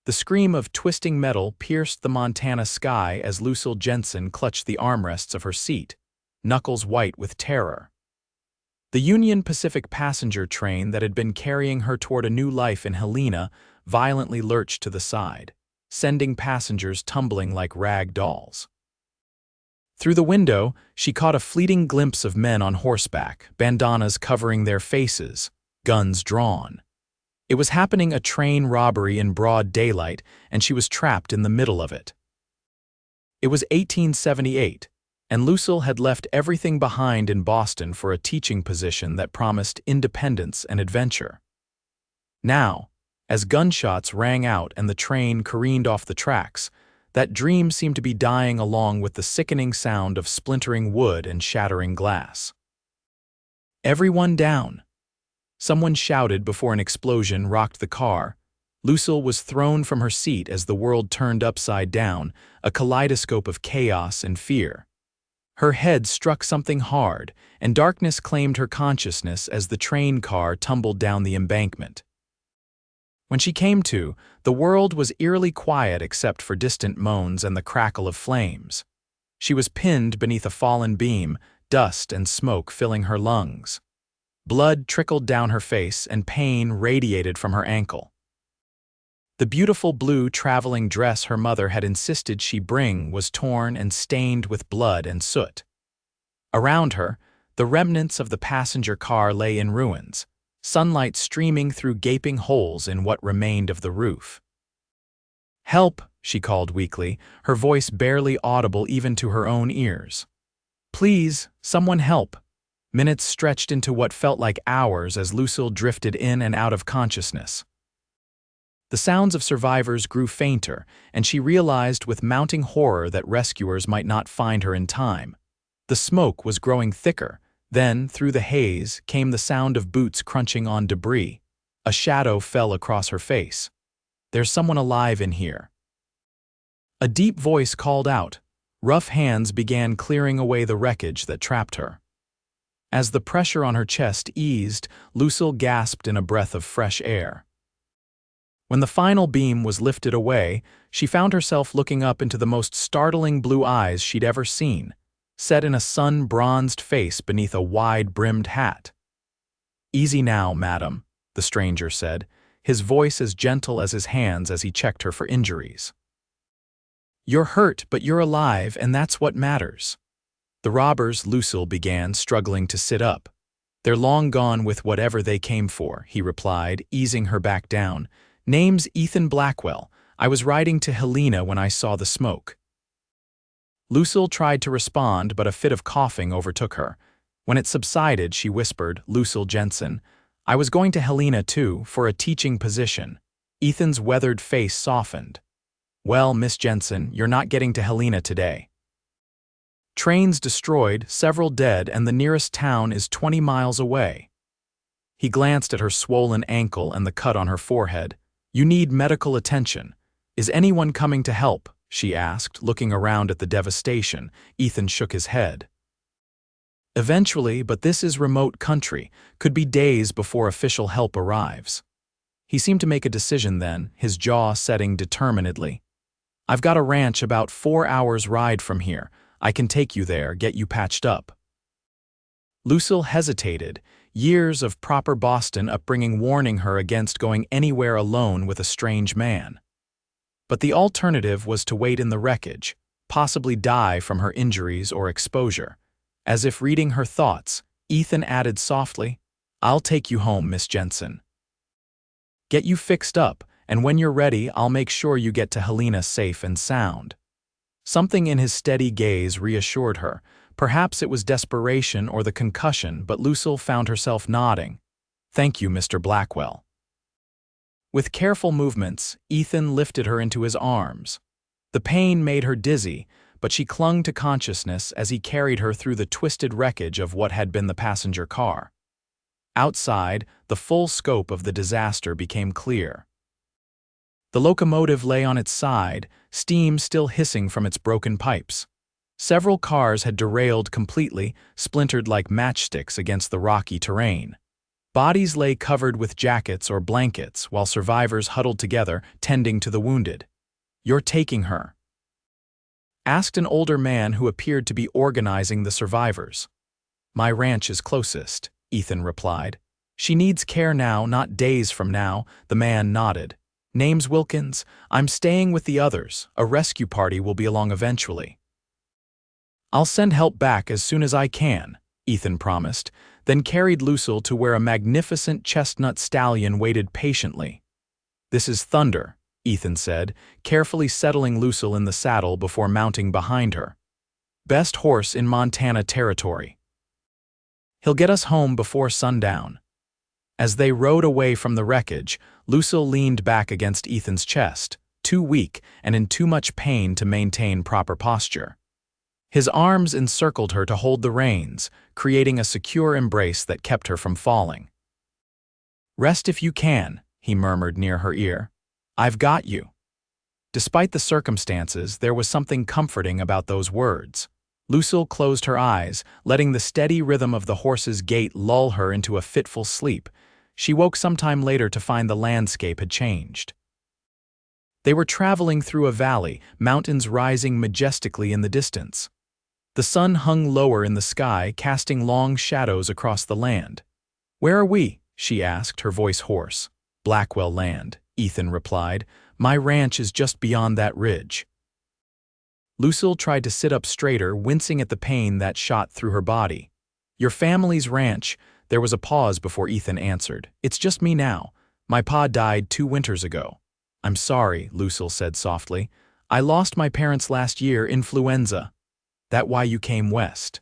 The scream of twisting metal pierced the Montana sky as Lucille Jensen clutched the armrests of her seat, knuckles white with terror. The Union Pacific passenger train that had been carrying her toward a new life in Helena violently lurched to the side, sending passengers tumbling like rag dolls. Through the window, she caught a fleeting glimpse of men on horseback, bandanas covering their faces, guns drawn. It was happening a train robbery in broad daylight, and she was trapped in the middle of it. It was 1878, and Lucille had left everything behind in Boston for a teaching position that promised independence and adventure. Now, as gunshots rang out and the train careened off the tracks, that dream seemed to be dying along with the sickening sound of splintering wood and shattering glass. "Everyone down!" Someone shouted before an explosion rocked the car. Lucille was thrown from her seat as the world turned upside down, a kaleidoscope of chaos and fear. Her head struck something hard, and darkness claimed her consciousness as the train car tumbled down the embankment. When she came to, the world was eerily quiet except for distant moans and the crackle of flames. She was pinned beneath a fallen beam, dust and smoke filling her lungs. Blood trickled down her face and pain radiated from her ankle. The beautiful blue traveling dress her mother had insisted she bring was torn and stained with blood and soot. Around her, the remnants of the passenger car lay in ruins, sunlight streaming through gaping holes in what remained of the roof. "Help!" she called weakly, her voice barely audible even to her own ears. "Please, someone help!" Minutes stretched into what felt like hours as Lucille drifted in and out of consciousness. The sounds of survivors grew fainter, and she realized with mounting horror that rescuers might not find her in time. The smoke was growing thicker. Then, through the haze, came the sound of boots crunching on debris. A shadow fell across her face. "There's someone alive in here." A deep voice called out. Rough hands began clearing away the wreckage that trapped her. As the pressure on her chest eased, Lucille gasped in a breath of fresh air. When the final beam was lifted away, she found herself looking up into the most startling blue eyes she'd ever seen, set in a sun-bronzed face beneath a wide-brimmed hat. "Easy now, madam," the stranger said, his voice as gentle as his hands as he checked her for injuries. "You're hurt, but you're alive, and that's what matters." The robbers, Lucille began, struggling to sit up. "They're long gone with whatever they came for," he replied, easing her back down. "Name's Ethan Blackwell. I was riding to Helena when I saw the smoke." Lucille tried to respond, but a fit of coughing overtook her. When it subsided, she whispered, "Lucille Jensen. I was going to Helena, too, for a teaching position." Ethan's weathered face softened. "Well, Miss Jensen, you're not getting to Helena today. Trains destroyed, several dead, and the nearest town is 20 miles away." He glanced at her swollen ankle and the cut on her forehead. "You need medical attention. Is anyone coming to help?" she asked, looking around at the devastation. Ethan shook his head. "Eventually, but this is remote country. Could be days before official help arrives." He seemed to make a decision then, his jaw setting determinedly. "I've got a ranch about 4 hours' ride from here. I can take you there, get you patched up." Lucille hesitated, years of proper Boston upbringing warning her against going anywhere alone with a strange man. But the alternative was to wait in the wreckage, possibly die from her injuries or exposure. As if reading her thoughts, Ethan added softly, "I'll take you home, Miss Jensen. Get you fixed up, and when you're ready, I'll make sure you get to Helena safe and sound." Something in his steady gaze reassured her. Perhaps it was desperation or the concussion, but Lucille found herself nodding. "Thank you, Mr. Blackwell." With careful movements, Ethan lifted her into his arms. The pain made her dizzy, but she clung to consciousness as he carried her through the twisted wreckage of what had been the passenger car. Outside, the full scope of the disaster became clear. The locomotive lay on its side, steam still hissing from its broken pipes. Several cars had derailed completely, splintered like matchsticks against the rocky terrain. Bodies lay covered with jackets or blankets while survivors huddled together, tending to the wounded. "You're taking her?" asked an older man who appeared to be organizing the survivors. "My ranch is closest," Ethan replied. "She needs care now, not days from now," the man nodded. "Name's Wilkins. I'm staying with the others. A rescue party will be along eventually." "I'll send help back as soon as I can," Ethan promised, then carried Lucille to where a magnificent chestnut stallion waited patiently. "This is Thunder," Ethan said, carefully settling Lucille in the saddle before mounting behind her. "Best horse in Montana territory. He'll get us home before sundown." As they rode away from the wreckage, Lucille leaned back against Ethan's chest, too weak and in too much pain to maintain proper posture. His arms encircled her to hold the reins, creating a secure embrace that kept her from falling. "Rest if you can," he murmured near her ear. "I've got you." Despite the circumstances, there was something comforting about those words. Lucille closed her eyes, letting the steady rhythm of the horse's gait lull her into a fitful sleep. She woke sometime later to find the landscape had changed. They were traveling through a valley, mountains rising majestically in the distance. The sun hung lower in the sky, casting long shadows across the land. "Where are we?" she asked, her voice hoarse. "Blackwell Land," Ethan replied. "My ranch is just beyond that ridge." Lucille tried to sit up straighter, wincing at the pain that shot through her body. "Your family's ranch?" There was a pause before Ethan answered. "It's just me now. My pa died 2 winters ago." "I'm sorry," Lucille said softly. "I lost my parents last year, influenza." "That why you came west?"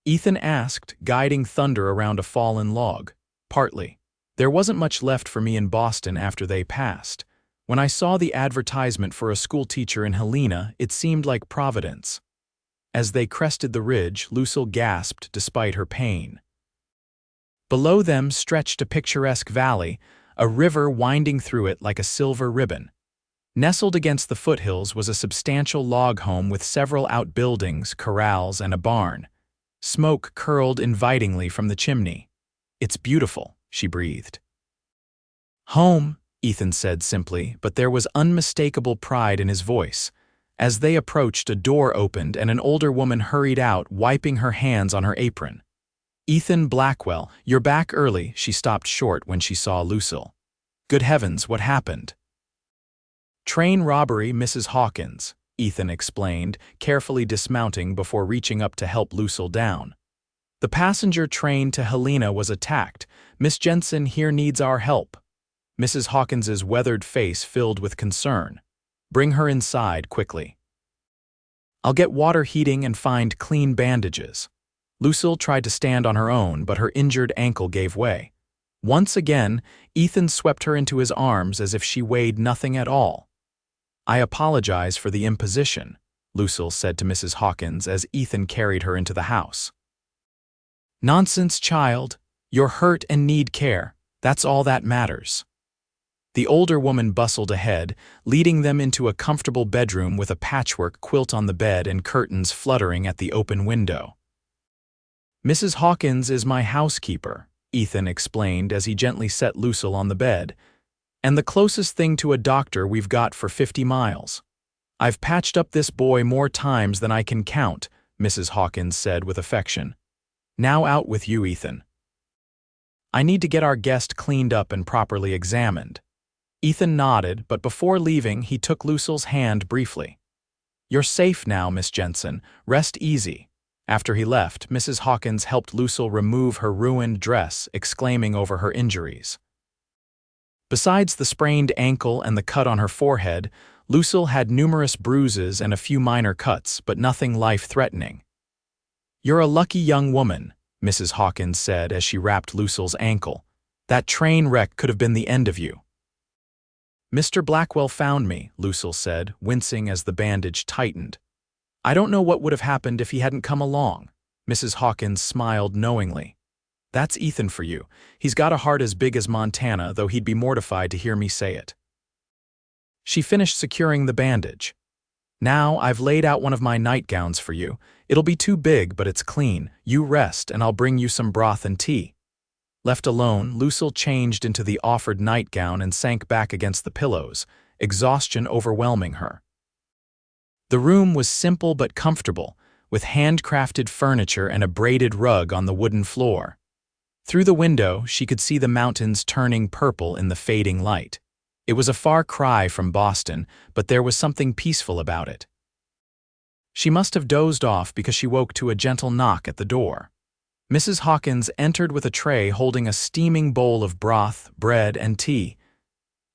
Ethan asked, guiding Thunder around a fallen log. "Partly. There wasn't much left for me in Boston after they passed. When I saw the advertisement for a school teacher in Helena, it seemed like Providence." As they crested the ridge, Lucille gasped despite her pain. Below them stretched a picturesque valley, a river winding through it like a silver ribbon. Nestled against the foothills was a substantial log home with several outbuildings, corrals, and a barn. Smoke curled invitingly from the chimney. "It's beautiful," she breathed. "Home," Ethan said simply, but there was unmistakable pride in his voice. As they approached, a door opened and an older woman hurried out, wiping her hands on her apron. "Ethan Blackwell, you're back early," she stopped short when she saw Lucille. "Good heavens, what happened?" "Train robbery, Mrs. Hawkins," Ethan explained, carefully dismounting before reaching up to help Lucille down. "The passenger train to Helena was attacked. Miss Jensen here needs our help." Mrs. Hawkins's weathered face filled with concern. "Bring her inside quickly." "I'll get water heating and find clean bandages." Lucille tried to stand on her own, but her injured ankle gave way. Once again, Ethan swept her into his arms as if she weighed nothing at all. "I apologize for the imposition," Lucille said to Mrs. Hawkins as Ethan carried her into the house. "Nonsense, child. You're hurt and need care. That's all that matters." The older woman bustled ahead, leading them into a comfortable bedroom with a patchwork quilt on the bed and curtains fluttering at the open window. "Mrs. Hawkins is my housekeeper," Ethan explained as he gently set Lucille on the bed, "and the closest thing to a doctor we've got for 50 miles. I've patched up this boy more times than I can count," Mrs. Hawkins said with affection. "Now out with you, Ethan. I need to get our guest cleaned up and properly examined." Ethan nodded, but before leaving, he took Lucille's hand briefly. "You're safe now, Miss Jensen. Rest easy." After he left, Mrs. Hawkins helped Lucille remove her ruined dress, exclaiming over her injuries. Besides the sprained ankle and the cut on her forehead, Lucille had numerous bruises and a few minor cuts, but nothing life-threatening. "You're a lucky young woman," Mrs. Hawkins said as she wrapped Lucille's ankle. "That train wreck could have been the end of you." "Mr. Blackwell found me," Lucille said, wincing as the bandage tightened. "I don't know what would have happened if he hadn't come along." Mrs. Hawkins smiled knowingly. "That's Ethan for you. He's got a heart as big as Montana, though he'd be mortified to hear me say it." She finished securing the bandage. "Now I've laid out one of my nightgowns for you. It'll be too big, but it's clean. You rest, and I'll bring you some broth and tea." Left alone, Lucille changed into the offered nightgown and sank back against the pillows, exhaustion overwhelming her. The room was simple but comfortable, with handcrafted furniture and a braided rug on the wooden floor. Through the window, she could see the mountains turning purple in the fading light. It was a far cry from Boston, but there was something peaceful about it. She must have dozed off because she woke to a gentle knock at the door. Mrs. Hawkins entered with a tray holding a steaming bowl of broth, bread, and tea.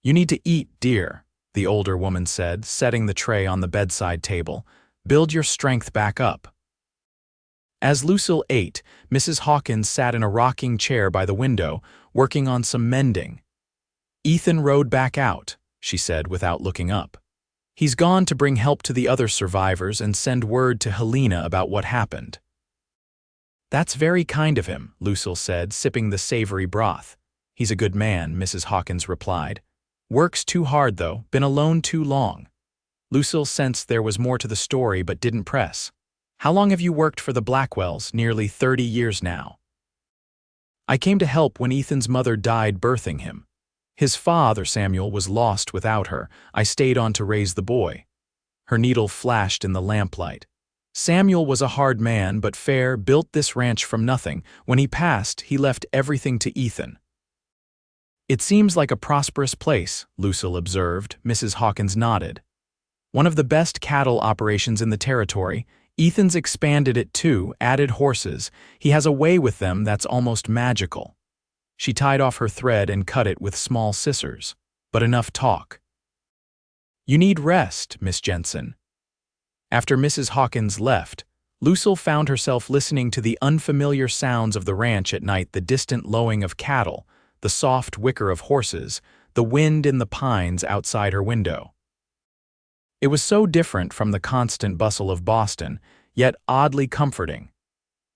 "You need to eat, dear," the older woman said, setting the tray on the bedside table. "Build your strength back up." As Lucille ate, Mrs. Hawkins sat in a rocking chair by the window, working on some mending. "Ethan rode back out," she said without looking up. "He's gone to bring help to the other survivors and send word to Helena about what happened." "That's very kind of him," Lucille said, sipping the savory broth. "He's a good man," Mrs. Hawkins replied. "Works too hard, though, been alone too long." Lucille sensed there was more to the story but didn't press. "How long have you worked for the Blackwells?" "Nearly 30 years now. I came to help when Ethan's mother died birthing him. His father, Samuel, was lost without her. I stayed on to raise the boy." Her needle flashed in the lamplight. "Samuel was a hard man, but fair, built this ranch from nothing. When he passed, he left everything to Ethan." "It seems like a prosperous place," Lucille observed. Mrs. Hawkins nodded. "One of the best cattle operations in the territory. Ethan's expanded it too, added horses. He has a way with them that's almost magical." She tied off her thread and cut it with small scissors. "But enough talk. You need rest, Miss Jensen." After Mrs. Hawkins left, Lucille found herself listening to the unfamiliar sounds of the ranch at night, the distant lowing of cattle, the soft whicker of horses, the wind in the pines outside her window. It was so different from the constant bustle of Boston, yet oddly comforting.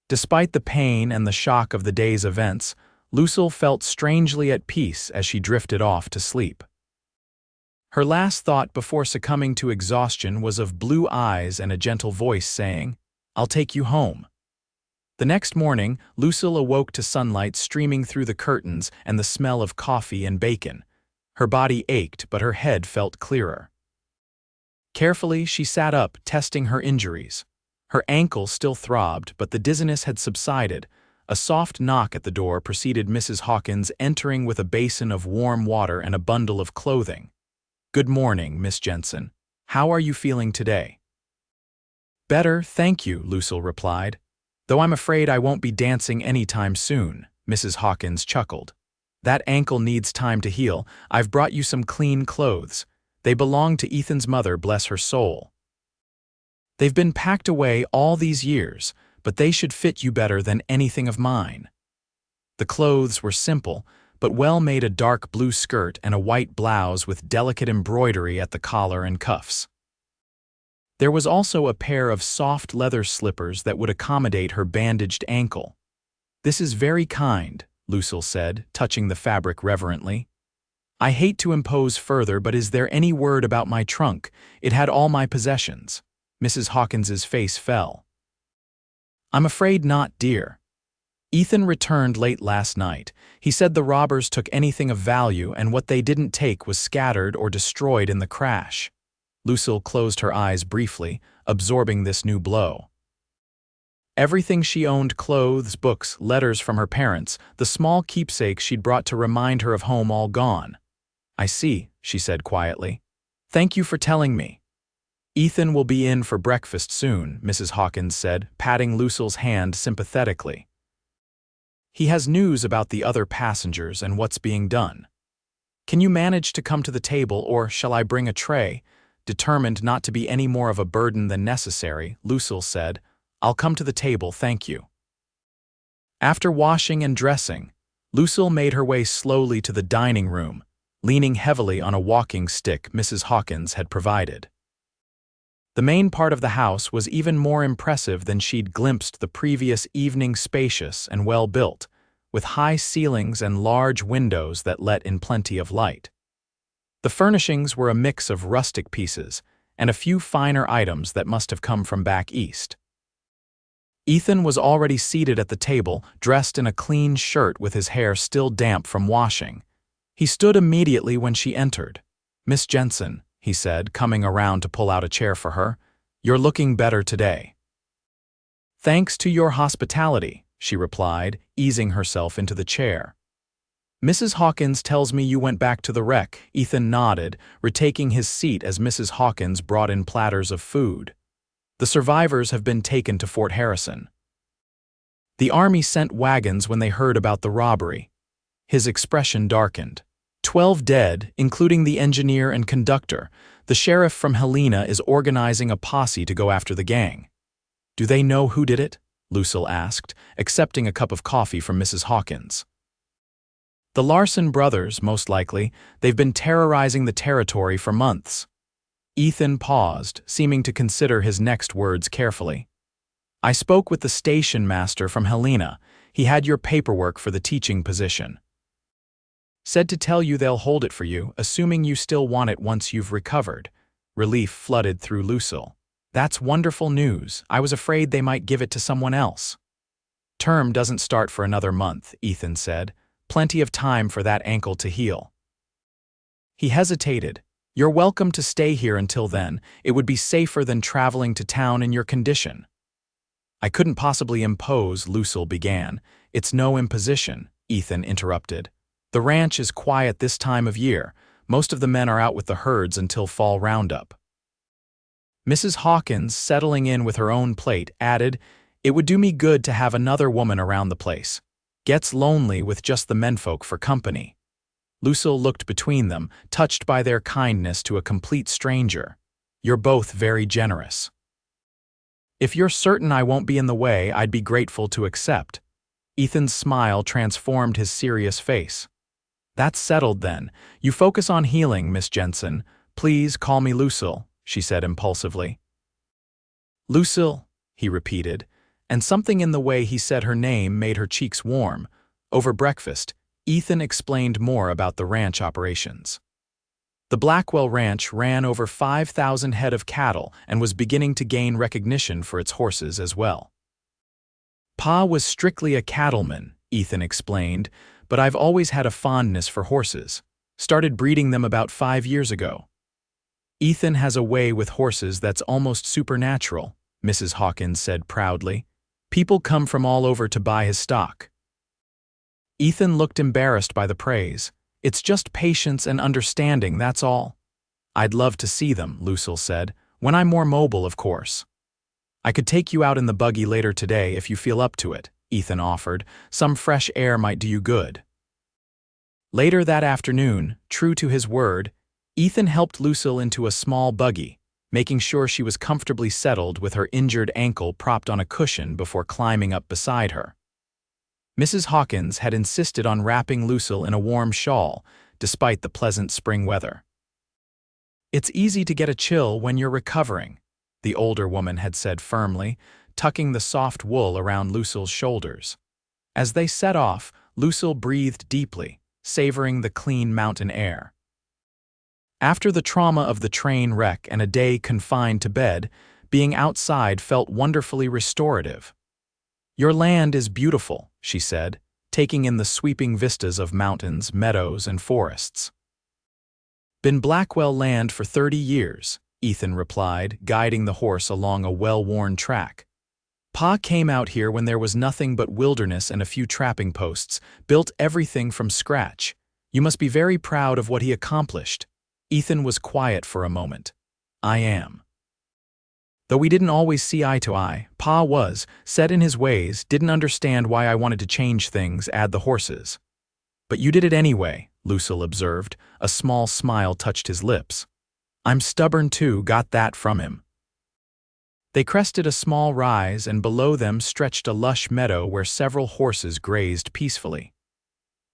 Despite the pain and the shock of the day's events, Lucille felt strangely at peace as she drifted off to sleep. Her last thought before succumbing to exhaustion was of blue eyes and a gentle voice saying, "I'll take you home." The next morning, Lucille awoke to sunlight streaming through the curtains and the smell of coffee and bacon. Her body ached, but her head felt clearer. Carefully, she sat up, testing her injuries. Her ankle still throbbed, but the dizziness had subsided. A soft knock at the door preceded Mrs. Hawkins entering with a basin of warm water and a bundle of clothing. "Good morning, Miss Jensen. How are you feeling today?" "Better, thank you," Lucille replied. "Though I'm afraid I won't be dancing anytime soon," Mrs. Hawkins chuckled. "That ankle needs time to heal. I've brought you some clean clothes. They belong to Ethan's mother, bless her soul. They've been packed away all these years, but they should fit you better than anything of mine." The clothes were simple, but well made: a dark blue skirt and a white blouse with delicate embroidery at the collar and cuffs. There was also a pair of soft leather slippers that would accommodate her bandaged ankle. "This is very kind," Lucille said, touching the fabric reverently. "I hate to impose further, but is there any word about my trunk? It had all my possessions." Mrs. Hawkins's face fell. "I'm afraid not, dear. Ethan returned late last night. He said the robbers took anything of value, and what they didn't take was scattered or destroyed in the crash." Lucille closed her eyes briefly, absorbing this new blow. Everything she owned: clothes, books, letters from her parents, the small keepsakes she'd brought to remind her of home, all gone. "I see," she said quietly. "Thank you for telling me." "Ethan will be in for breakfast soon," Mrs. Hawkins said, patting Lucille's hand sympathetically. "He has news about the other passengers and what's being done. Can you manage to come to the table, or shall I bring a tray?" Determined not to be any more of a burden than necessary, Lucille said, "I'll come to the table, thank you." After washing and dressing, Lucille made her way slowly to the dining room, leaning heavily on a walking stick Mrs. Hawkins had provided. The main part of the house was even more impressive than she'd glimpsed the previous evening, spacious and well-built, with high ceilings and large windows that let in plenty of light. The furnishings were a mix of rustic pieces and a few finer items that must have come from back east. Ethan was already seated at the table, dressed in a clean shirt with his hair still damp from washing. He stood immediately when she entered. "Miss Jensen," he said, coming around to pull out a chair for her, "you're looking better today." "Thanks to your hospitality," she replied, easing herself into the chair. "Mrs. Hawkins tells me you went back to the wreck." Ethan nodded, retaking his seat as Mrs. Hawkins brought in platters of food. "The survivors have been taken to Fort Harrison. The Army sent wagons when they heard about the robbery." His expression darkened. 12 dead, including the engineer and conductor. The sheriff from Helena is organizing a posse to go after the gang." "Do they know who did it?" Lucille asked, accepting a cup of coffee from Mrs. Hawkins. "The Larson brothers, most likely. They've been terrorizing the territory for months." Ethan paused, seeming to consider his next words carefully. "I spoke with the station master from Helena. He had your paperwork for the teaching position. Said to tell you they'll hold it for you, assuming you still want it once you've recovered." Relief flooded through Lucille. "That's wonderful news. I was afraid they might give it to someone else." "Term doesn't start for another month," Ethan said. "Plenty of time for that ankle to heal." He hesitated. "You're welcome to stay here until then. It would be safer than traveling to town in your condition." "I couldn't possibly impose," Lucille began. "It's no imposition," Ethan interrupted. "The ranch is quiet this time of year. Most of the men are out with the herds until fall roundup." Mrs. Hawkins, settling in with her own plate, added, "It would do me good to have another woman around the place. Gets lonely with just the menfolk for company." Lucille looked between them, touched by their kindness to a complete stranger. "You're both very generous." "If you're certain I won't be in the way, I'd be grateful to accept." Ethan's smile transformed his serious face. "That's settled then. You focus on healing, Miss Jensen. Please call me Lucille," she said impulsively. "Lucille," he repeated, and something in the way he said her name made her cheeks warm. Over breakfast, Ethan explained more about the ranch operations. The Blackwell Ranch ran over 5,000 head of cattle and was beginning to gain recognition for its horses as well. "Pa was strictly a cattleman," Ethan explained, "but I've always had a fondness for horses. Started breeding them about 5 years ago." "Ethan has a way with horses that's almost supernatural," Mrs. Hawkins said proudly. "People come from all over to buy his stock." Ethan looked embarrassed by the praise. "It's just patience and understanding, that's all." "I'd love to see them," Lucille said. "When I'm more mobile, of course." "I could take you out in the buggy later today if you feel up to it," Ethan offered. "Some fresh air might do you good." Later that afternoon, true to his word, Ethan helped Lucille into a small buggy, making sure she was comfortably settled with her injured ankle propped on a cushion before climbing up beside her. Mrs. Hawkins had insisted on wrapping Lucille in a warm shawl, despite the pleasant spring weather. "It's easy to get a chill when you're recovering," the older woman had said firmly, tucking the soft wool around Lucille's shoulders. As they set off, Lucille breathed deeply, savoring the clean mountain air. After the trauma of the train wreck and a day confined to bed, being outside felt wonderfully restorative. "Your land is beautiful," she said, taking in the sweeping vistas of mountains, meadows, and forests. "Been Blackwell land for 30 years, Ethan replied, guiding the horse along a well-worn track. "Pa came out here when there was nothing but wilderness and a few trapping posts, built everything from scratch. You must be very proud of what he accomplished." Ethan was quiet for a moment. "I am." "Though we didn't always see eye to eye, Pa was, set in his ways, didn't understand why I wanted to change things, add the horses." "But you did it anyway," Lucille observed. A small smile touched his lips. "I'm stubborn too, got that from him." They crested a small rise, and below them stretched a lush meadow where several horses grazed peacefully.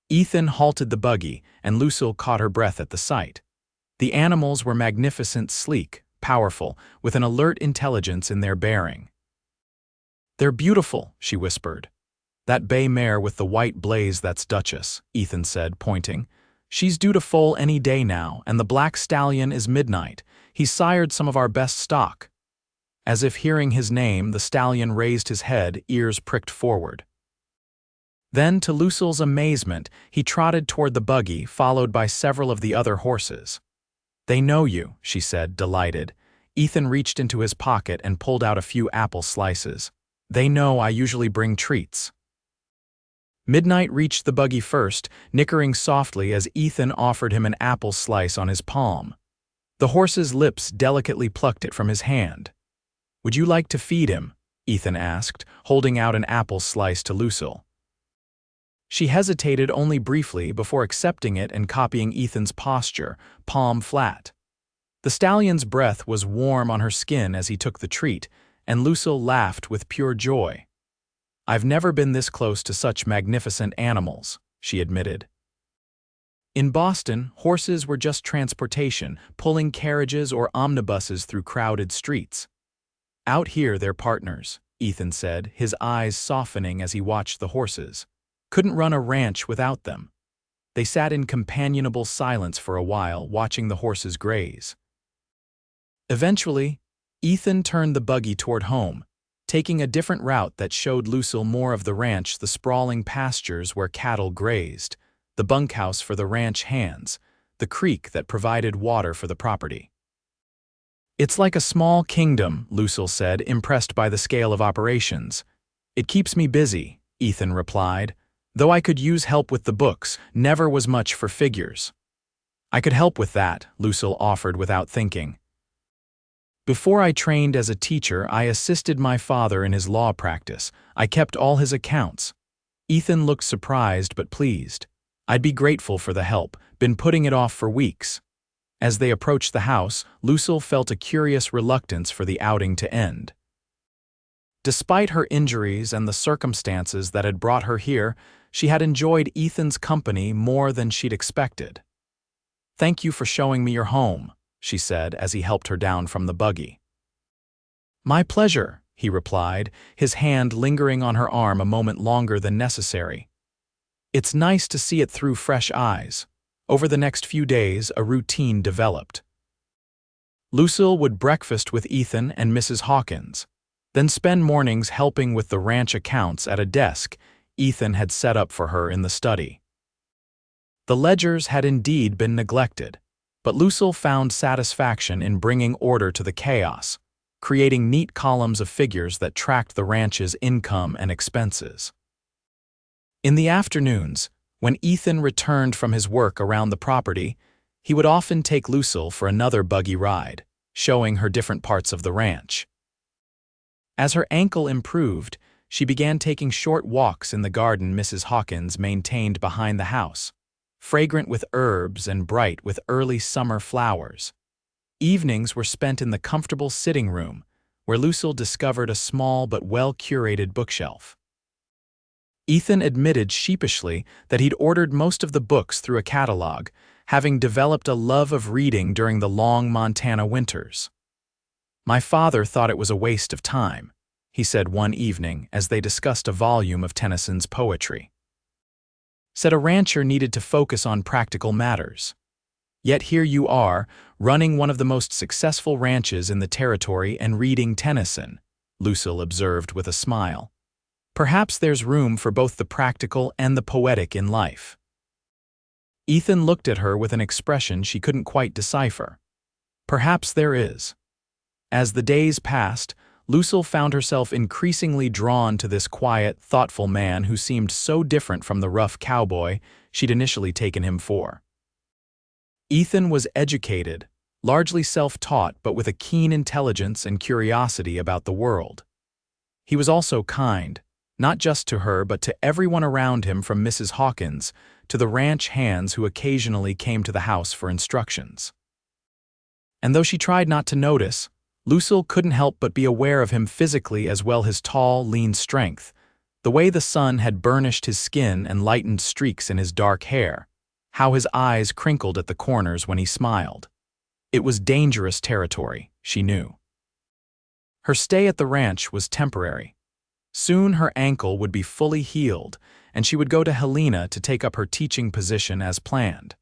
Ethan halted the buggy, and Lucille caught her breath at the sight. The animals were magnificent, sleek, powerful, with an alert intelligence in their bearing. "They're beautiful," she whispered. "That bay mare with the white blaze, that's Duchess," Ethan said, pointing. "She's due to foal any day now, and the black stallion is Midnight. He's sired some of our best stock." As if hearing his name, the stallion raised his head, ears pricked forward. Then, to Lucille's amazement, he trotted toward the buggy, followed by several of the other horses. "They know you," she said, delighted. Ethan reached into his pocket and pulled out a few apple slices. "They know I usually bring treats." Midnight reached the buggy first, nickering softly as Ethan offered him an apple slice on his palm. The horse's lips delicately plucked it from his hand. "Would you like to feed him?" Ethan asked, holding out an apple slice to Lucille. She hesitated only briefly before accepting it and copying Ethan's posture, palm flat. The stallion's breath was warm on her skin as he took the treat, and Lucille laughed with pure joy. "I've never been this close to such magnificent animals," she admitted. In Boston, horses were just transportation, pulling carriages or omnibuses through crowded streets. "Out here, they're partners," Ethan said, his eyes softening as he watched the horses. "Couldn't run a ranch without them." They sat in companionable silence for a while, watching the horses graze. Eventually, Ethan turned the buggy toward home, taking a different route that showed Lucille more of the ranch, the sprawling pastures where cattle grazed, the bunkhouse for the ranch hands, the creek that provided water for the property. "It's like a small kingdom," Lucille said, impressed by the scale of operations. "It keeps me busy," Ethan replied. "Though I could use help with the books, never was much for figures." "I could help with that," Lucille offered without thinking. "Before I trained as a teacher, I assisted my father in his law practice. I kept all his accounts." Ethan looked surprised but pleased. "I'd be grateful for the help, been putting it off for weeks." As they approached the house, Lucille felt a curious reluctance for the outing to end. Despite her injuries and the circumstances that had brought her here, she had enjoyed Ethan's company more than she'd expected. "Thank you for showing me your home," she said as he helped her down from the buggy. "My pleasure," he replied, his hand lingering on her arm a moment longer than necessary. "It's nice to see it through fresh eyes." Over the next few days, a routine developed. Lucille would breakfast with Ethan and Mrs. Hawkins, then spend mornings helping with the ranch accounts at a desk Ethan had set up for her in the study. The ledgers had indeed been neglected, but Lucille found satisfaction in bringing order to the chaos, creating neat columns of figures that tracked the ranch's income and expenses. In the afternoons, when Ethan returned from his work around the property, he would often take Lucille for another buggy ride, showing her different parts of the ranch. As her ankle improved, she began taking short walks in the garden Mrs. Hawkins maintained behind the house, fragrant with herbs and bright with early summer flowers. Evenings were spent in the comfortable sitting room, where Lucille discovered a small but well-curated bookshelf. Ethan admitted sheepishly that he'd ordered most of the books through a catalog, having developed a love of reading during the long Montana winters. "My father thought it was a waste of time," he said one evening as they discussed a volume of Tennyson's poetry. "Said a rancher needed to focus on practical matters. Yet here you are, running one of the most successful ranches in the territory and reading Tennyson," Lucille observed with a smile. "Perhaps there's room for both the practical and the poetic in life." Ethan looked at her with an expression she couldn't quite decipher. Perhaps there is. As the days passed, Lucille found herself increasingly drawn to this quiet, thoughtful man who seemed so different from the rough cowboy she'd initially taken him for. Ethan was educated, largely self-taught, but with a keen intelligence and curiosity about the world. He was also kind, not just to her but to everyone around him, from Mrs. Hawkins to the ranch hands who occasionally came to the house for instructions. And though she tried not to notice, Lucille couldn't help but be aware of him physically as well, his tall, lean strength, the way the sun had burnished his skin and lightened streaks in his dark hair, how his eyes crinkled at the corners when he smiled. It was dangerous territory, she knew. Her stay at the ranch was temporary. Soon her ankle would be fully healed, and she would go to Helena to take up her teaching position as planned.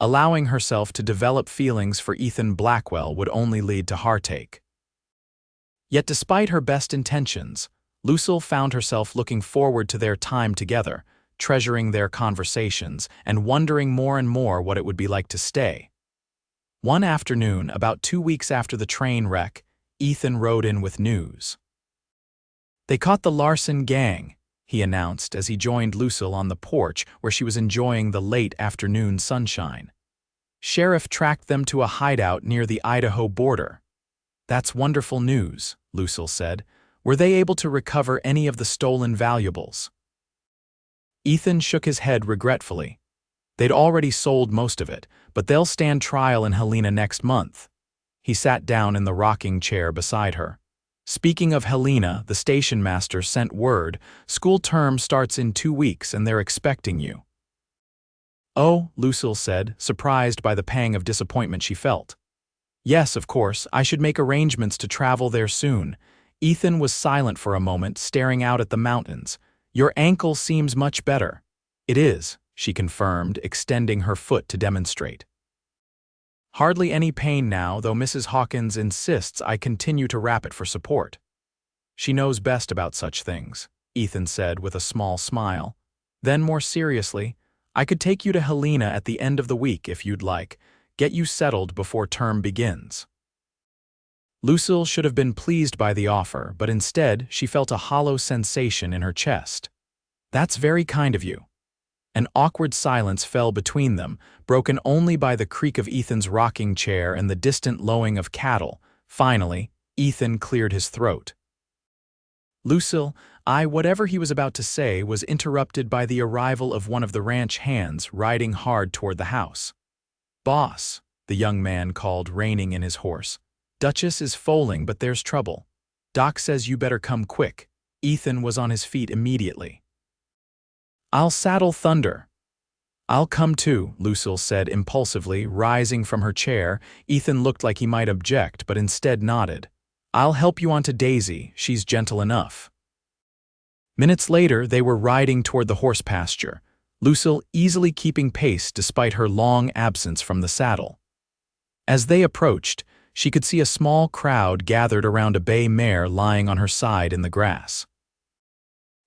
Allowing herself to develop feelings for Ethan Blackwell would only lead to heartache. Yet despite her best intentions, Lucille found herself looking forward to their time together, treasuring their conversations and wondering more and more what it would be like to stay. One afternoon, about 2 weeks after the train wreck, Ethan rode in with news. "They caught the Larson gang," he announced as he joined Lucille on the porch where she was enjoying the late afternoon sunshine. "Sheriff tracked them to a hideout near the Idaho border." "That's wonderful news," Lucille said. "Were they able to recover any of the stolen valuables?" Ethan shook his head regretfully. "They'd already sold most of it, but they'll stand trial in Helena next month." He sat down in the rocking chair beside her. "Speaking of Helena, the station master sent word. School term starts in 2 weeks and they're expecting you." "Oh," Lucille said, surprised by the pang of disappointment she felt. "Yes, of course, I should make arrangements to travel there soon." Ethan was silent for a moment, staring out at the mountains. "Your ankle seems much better." "It is," she confirmed, extending her foot to demonstrate. "Hardly any pain now, though Mrs. Hawkins insists I continue to wrap it for support." "She knows best about such things," Ethan said with a small smile. Then more seriously, "I could take you to Helena at the end of the week if you'd like, get you settled before term begins." Lucille should have been pleased by the offer, but instead she felt a hollow sensation in her chest. "That's very kind of you." An awkward silence fell between them, broken only by the creak of Ethan's rocking chair and the distant lowing of cattle. Finally, Ethan cleared his throat. "Lucille, whatever he was about to say was interrupted by the arrival of one of the ranch hands riding hard toward the house. "Boss," the young man called, reining in his horse. "Duchess is foaling, but there's trouble. Doc says you better come quick." Ethan was on his feet immediately. "I'll saddle Thunder." "I'll come too," Lucille said impulsively, rising from her chair. Ethan looked like he might object, but instead nodded. "I'll help you onto Daisy, she's gentle enough." Minutes later, they were riding toward the horse pasture, Lucille easily keeping pace despite her long absence from the saddle. As they approached, she could see a small crowd gathered around a bay mare lying on her side in the grass.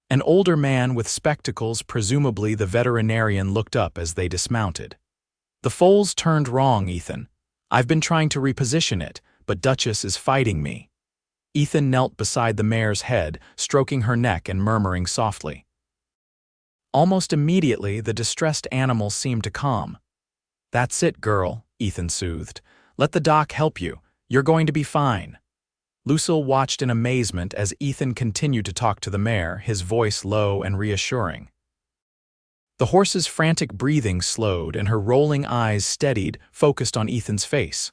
An older man with spectacles, presumably the veterinarian, looked up as they dismounted. "The foal's turned wrong, Ethan. I've been trying to reposition it, but Duchess is fighting me." Ethan knelt beside the mare's head, stroking her neck and murmuring softly. Almost immediately, the distressed animal seemed to calm. "That's it, girl," Ethan soothed. "Let the doc help you. You're going to be fine." Lucille watched in amazement as Ethan continued to talk to the mare, his voice low and reassuring. The horse's frantic breathing slowed and her rolling eyes steadied, focused on Ethan's face.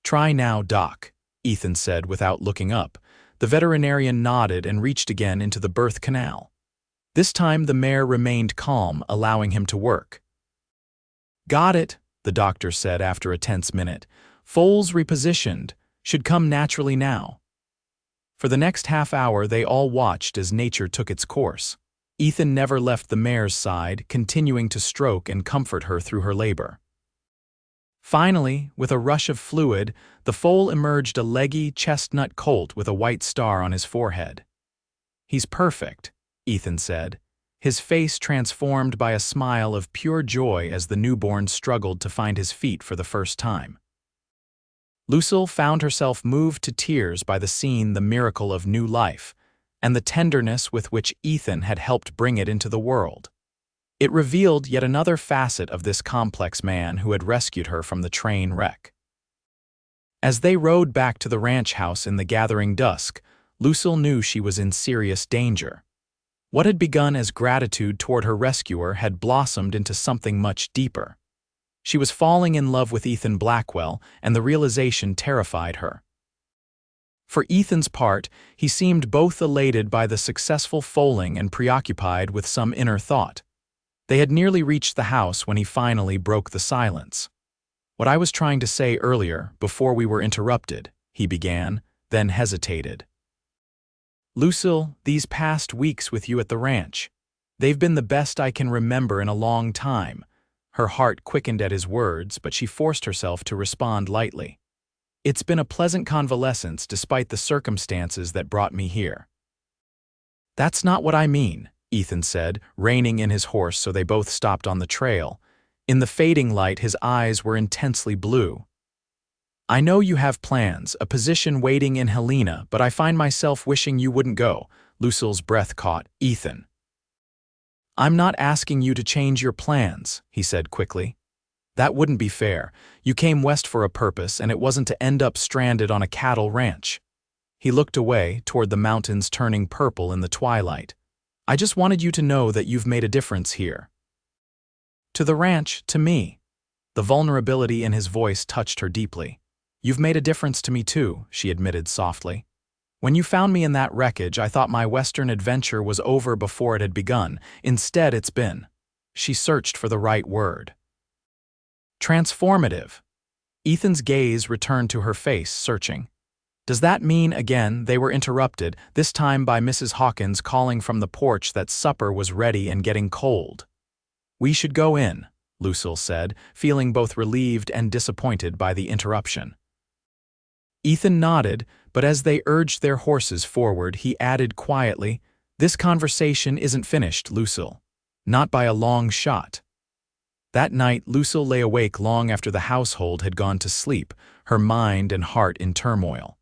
"Try now, Doc," Ethan said without looking up. The veterinarian nodded and reached again into the birth canal. This time the mare remained calm, allowing him to work. "Got it," the doctor said after a tense minute. "Foal's repositioned. Should come naturally now." For the next half hour they all watched as nature took its course. Ethan never left the mare's side, continuing to stroke and comfort her through her labor. Finally, with a rush of fluid, the foal emerged, a leggy, chestnut colt with a white star on his forehead. "He's perfect," Ethan said, his face transformed by a smile of pure joy as the newborn struggled to find his feet for the first time. Lucille found herself moved to tears by the scene, the miracle of new life, and the tenderness with which Ethan had helped bring it into the world. It revealed yet another facet of this complex man who had rescued her from the train wreck. As they rode back to the ranch house in the gathering dusk, Lucille knew she was in serious danger. What had begun as gratitude toward her rescuer had blossomed into something much deeper. She was falling in love with Ethan Blackwell, and the realization terrified her. For Ethan's part, he seemed both elated by the successful foaling and preoccupied with some inner thought. They had nearly reached the house when he finally broke the silence. "What I was trying to say earlier, before we were interrupted," he began, then hesitated. "Lucille, these past weeks with you at the ranch, they've been the best I can remember in a long time." Her heart quickened at his words, but she forced herself to respond lightly. It's been a pleasant convalescence despite the circumstances that brought me here. That's not what I mean, Ethan said, reining in his horse so they both stopped on the trail. In the fading light, his eyes were intensely blue. I know you have plans, a position waiting in Helena, but I find myself wishing you wouldn't go. Lucille's breath caught. Ethan. I'm not asking you to change your plans, he said quickly. That wouldn't be fair. You came west for a purpose, and it wasn't to end up stranded on a cattle ranch. He looked away, toward the mountains turning purple in the twilight. I just wanted you to know that you've made a difference here. To the ranch, to me. The vulnerability in his voice touched her deeply. You've made a difference to me too, she admitted softly. When you found me in that wreckage, I thought my western adventure was over before it had begun. Instead, it's been. She searched for the right word. Transformative. Ethan's gaze returned to her face, searching. Does that mean, again, they were interrupted, this time by Mrs. Hawkins calling from the porch that supper was ready and getting cold? We should go in, Lucille said, feeling both relieved and disappointed by the interruption. Ethan nodded, but as they urged their horses forward, he added quietly, This conversation isn't finished, Lucille. Not by a long shot. That night, Lucille lay awake long after the household had gone to sleep, her mind and heart in turmoil.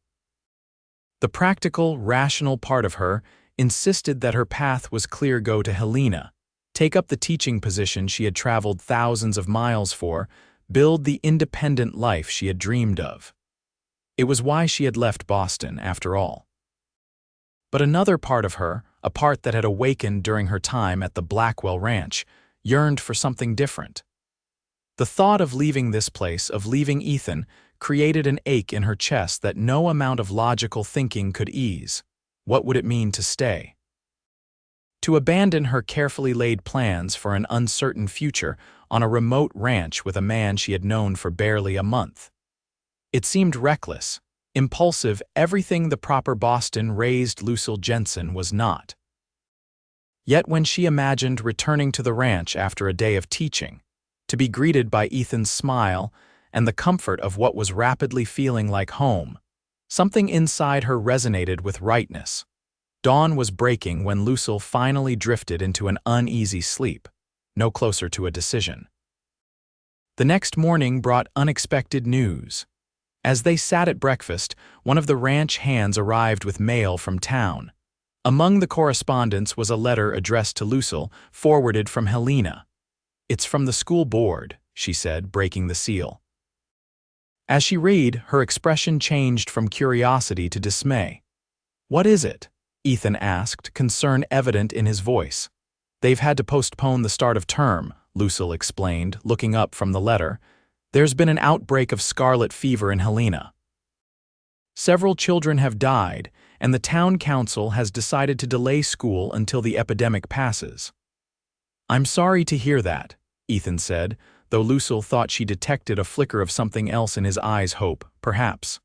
The practical, rational part of her insisted that her path was clear: go to Helena, take up the teaching position she had traveled thousands of miles for, build the independent life she had dreamed of. It was why she had left Boston, after all. But another part of her, a part that had awakened during her time at the Blackwell Ranch, yearned for something different. The thought of leaving this place, of leaving Ethan, created an ache in her chest that no amount of logical thinking could ease. What would it mean to stay? To abandon her carefully laid plans for an uncertain future on a remote ranch with a man she had known for barely a month. It seemed reckless, impulsive, everything the proper Boston-raised Lucille Jensen was not. Yet when she imagined returning to the ranch after a day of teaching, to be greeted by Ethan's smile and the comfort of what was rapidly feeling like home, something inside her resonated with rightness. Dawn was breaking when Lucille finally drifted into an uneasy sleep, no closer to a decision. The next morning brought unexpected news. As they sat at breakfast, one of the ranch hands arrived with mail from town. Among the correspondence was a letter addressed to Lucille, forwarded from Helena. It's from the school board, she said, breaking the seal. As she read, her expression changed from curiosity to dismay. What is it? Ethan asked, concern evident in his voice. They've had to postpone the start of term, Lucille explained, looking up from the letter. There's been an outbreak of scarlet fever in Helena. Several children have died, and the town council has decided to delay school until the epidemic passes. I'm sorry to hear that, Ethan said, though Lucille thought she detected a flicker of something else in his eyes. Hope, perhaps.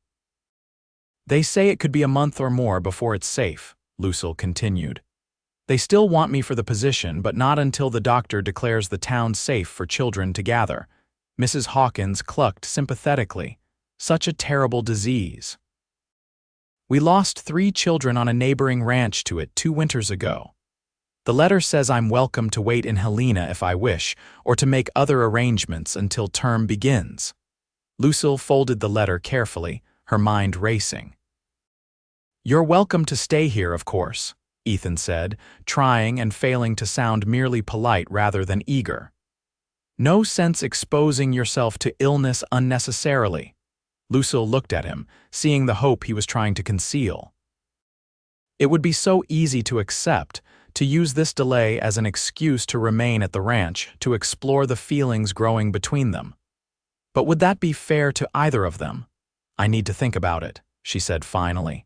They say it could be a month or more before it's safe, Lucille continued. They still want me for the position, but not until the doctor declares the town safe for children to gather. Mrs. Hawkins clucked sympathetically. Such a terrible disease. We lost 3 children on a neighboring ranch to it 2 winters ago. The letter says I'm welcome to wait in Helena if I wish, or to make other arrangements until term begins. Lucille folded the letter carefully, her mind racing. You're welcome to stay here, of course, Ethan said, trying and failing to sound merely polite rather than eager. No sense exposing yourself to illness unnecessarily. Lucille looked at him, seeing the hope he was trying to conceal. It would be so easy to accept, to use this delay as an excuse to remain at the ranch, to explore the feelings growing between them. But would that be fair to either of them? I need to think about it, she said finally.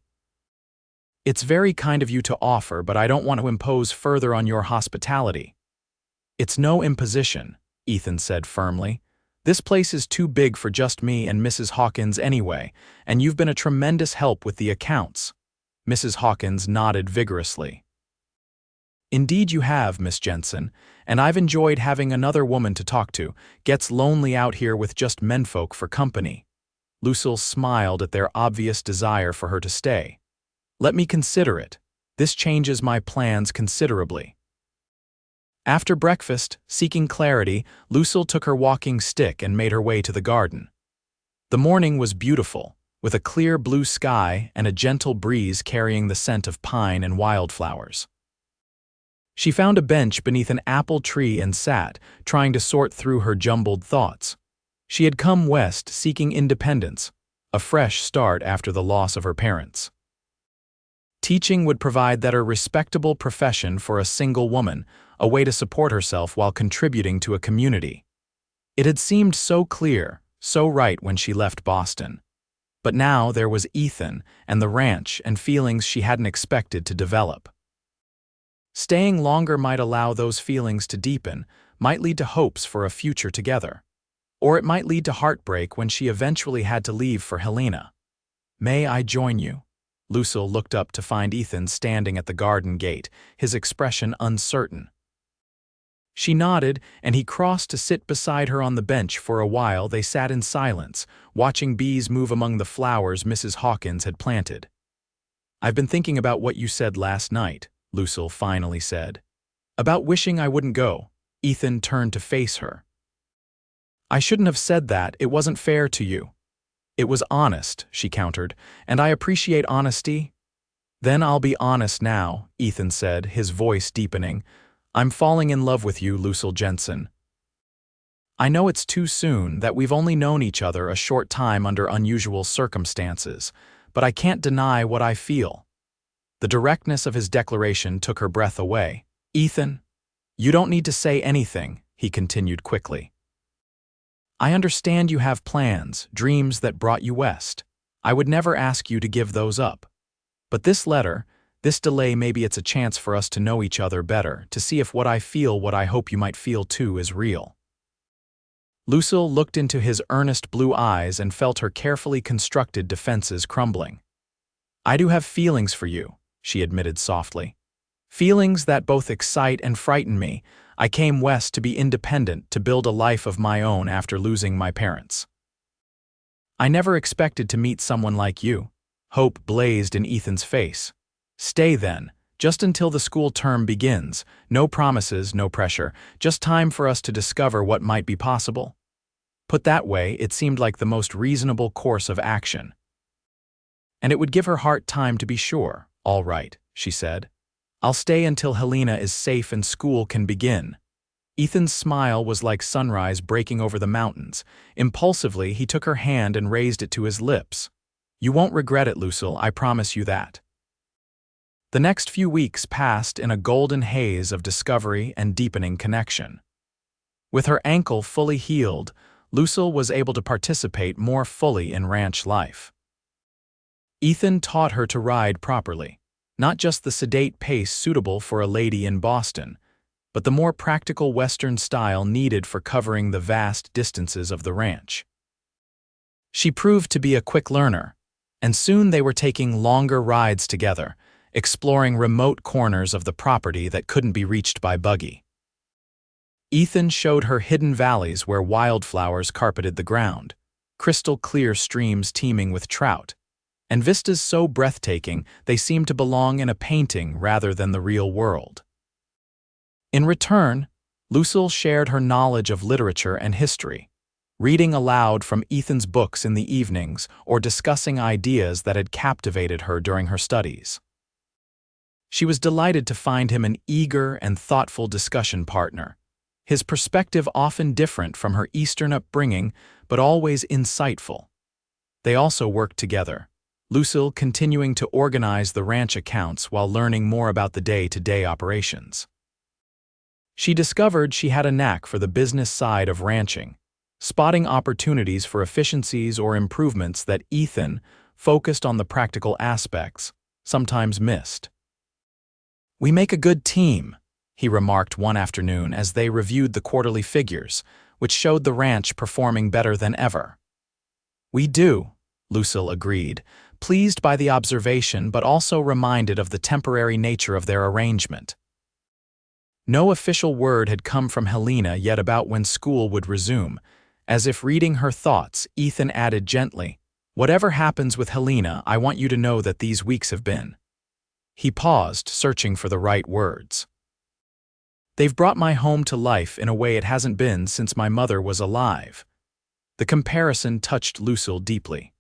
It's very kind of you to offer, but I don't want to impose further on your hospitality. It's no imposition, Ethan said firmly. This place is too big for just me and Mrs. Hawkins anyway, and you've been a tremendous help with the accounts. Mrs. Hawkins nodded vigorously. Indeed you have, Miss Jensen, and I've enjoyed having another woman to talk to. Gets lonely out here with just menfolk for company. Lucille smiled at their obvious desire for her to stay. "Let me consider it. This changes my plans considerably." After breakfast, seeking clarity, Lucille took her walking stick and made her way to the garden. The morning was beautiful, with a clear blue sky and a gentle breeze carrying the scent of pine and wildflowers. She found a bench beneath an apple tree and sat, trying to sort through her jumbled thoughts. She had come west seeking independence, a fresh start after the loss of her parents. Teaching would provide that a respectable profession for a single woman, a way to support herself while contributing to a community. It had seemed so clear, so right when she left Boston. But now there was Ethan and the ranch and feelings she hadn't expected to develop. Staying longer might allow those feelings to deepen, might lead to hopes for a future together. Or it might lead to heartbreak when she eventually had to leave for Helena. "May I join you?" Lucille looked up to find Ethan standing at the garden gate, his expression uncertain. She nodded, and he crossed to sit beside her on the bench. For a while they sat in silence, watching bees move among the flowers Mrs. Hawkins had planted. "I've been thinking about what you said last night," Lucille finally said. "About wishing I wouldn't go." Ethan turned to face her. "I shouldn't have said that. It wasn't fair to you." "It was honest," she countered, "and I appreciate honesty." "Then I'll be honest now," Ethan said, his voice deepening. "I'm falling in love with you, Lucille Jensen. I know it's too soon, that we've only known each other a short time under unusual circumstances, but I can't deny what I feel." The directness of his declaration took her breath away. "Ethan, you don't need to say anything," he continued quickly. "I understand you have plans, dreams that brought you west. I would never ask you to give those up. But this letter, this delay, maybe it's a chance for us to know each other better, to see if what I feel, what I hope you might feel too, is real." Lucille looked into his earnest blue eyes and felt her carefully constructed defenses crumbling. "I do have feelings for you," she admitted softly. "Feelings that both excite and frighten me. I came west to be independent, to build a life of my own after losing my parents. I never expected to meet someone like you." Hope blazed in Ethan's face. "Stay then, just until the school term begins. No promises, no pressure, just time for us to discover what might be possible." Put that way, it seemed like the most reasonable course of action. "And it would give her heart time to be sure." "All right," she said. "I'll stay until Helena is safe and school can begin." Ethan's smile was like sunrise breaking over the mountains. Impulsively, he took her hand and raised it to his lips. "You won't regret it, Lucille, I promise you that." The next few weeks passed in a golden haze of discovery and deepening connection. With her ankle fully healed, Lucille was able to participate more fully in ranch life. Ethan taught her to ride properly, not just the sedate pace suitable for a lady in Boston, but the more practical Western style needed for covering the vast distances of the ranch. She proved to be a quick learner, and soon they were taking longer rides together, exploring remote corners of the property that couldn't be reached by buggy. Ethan showed her hidden valleys where wildflowers carpeted the ground, crystal-clear streams teeming with trout, and vistas so breathtaking they seemed to belong in a painting rather than the real world. In return, Lucille shared her knowledge of literature and history, reading aloud from Ethan's books in the evenings or discussing ideas that had captivated her during her studies. She was delighted to find him an eager and thoughtful discussion partner, his perspective often different from her Eastern upbringing, but always insightful. They also worked together, Lucille continuing to organize the ranch accounts while learning more about the day-to-day operations. She discovered she had a knack for the business side of ranching, spotting opportunities for efficiencies or improvements that Ethan, focused on the practical aspects, sometimes missed. "We make a good team," he remarked one afternoon as they reviewed the quarterly figures, which showed the ranch performing better than ever. "We do," Lucille agreed, pleased by the observation but also reminded of the temporary nature of their arrangement. No official word had come from Helena yet about when school would resume. As if reading her thoughts, Ethan added gently, Whatever happens with Helena, I want you to know that these weeks have been. He paused, searching for the right words. They've brought my home to life in a way it hasn't been since my mother was alive. The comparison touched Lucille deeply.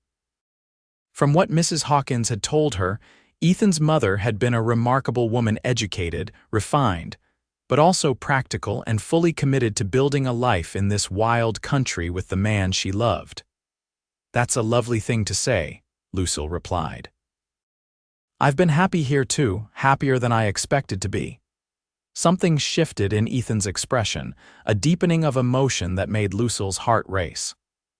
From what Mrs. Hawkins had told her, Ethan's mother had been a remarkable woman, educated, refined, but also practical and fully committed to building a life in this wild country with the man she loved. That's a lovely thing to say, Lucille replied. I've been happy here too, happier than I expected to be. Something shifted in Ethan's expression, a deepening of emotion that made Lucille's heart race.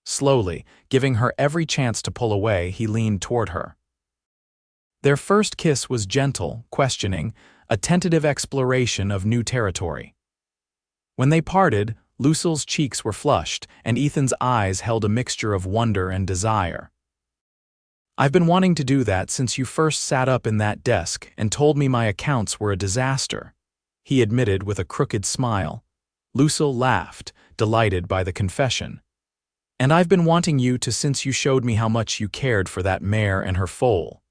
Slowly, giving her every chance to pull away, he leaned toward her. Their first kiss was gentle, questioning, a tentative exploration of new territory. When they parted, Lucille's cheeks were flushed, and Ethan's eyes held a mixture of wonder and desire. I've been wanting to do that since you first sat up in that desk and told me my accounts were a disaster, he admitted with a crooked smile. Lucille laughed, delighted by the confession. And I've been wanting you to since you showed me how much you cared for that mare and her foal.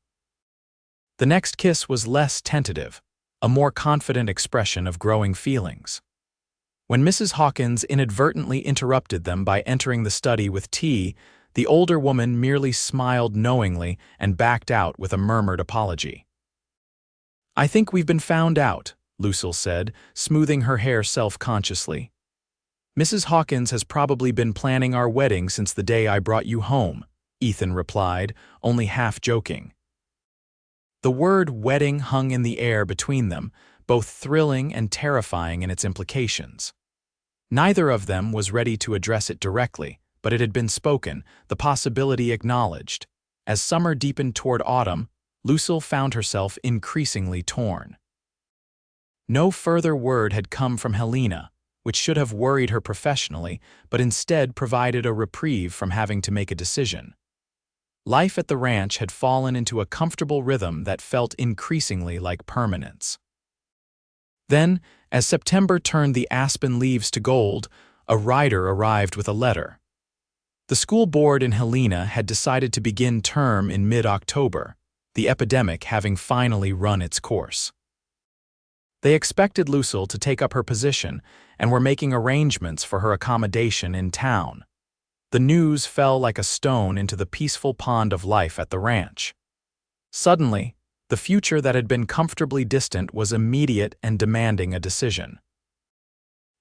The next kiss was less tentative, a more confident expression of growing feelings. When Mrs. Hawkins inadvertently interrupted them by entering the study with tea, the older woman merely smiled knowingly and backed out with a murmured apology. I think we've been found out, Lucille said, smoothing her hair self-consciously. Mrs. Hawkins has probably been planning our wedding since the day I brought you home, Ethan replied, only half joking. The word wedding hung in the air between them, both thrilling and terrifying in its implications. Neither of them was ready to address it directly, but it had been spoken, the possibility acknowledged. As summer deepened toward autumn, Lucille found herself increasingly torn. No further word had come from Helena, which should have worried her professionally, but instead provided a reprieve from having to make a decision. Life at the ranch had fallen into a comfortable rhythm that felt increasingly like permanence. Then, as September turned the aspen leaves to gold, a rider arrived with a letter. The school board in Helena had decided to begin term in mid-October, the epidemic having finally run its course. They expected Lucille to take up her position and were making arrangements for her accommodation in town. The news fell like a stone into the peaceful pond of life at the ranch. Suddenly, the future that had been comfortably distant was immediate and demanding a decision.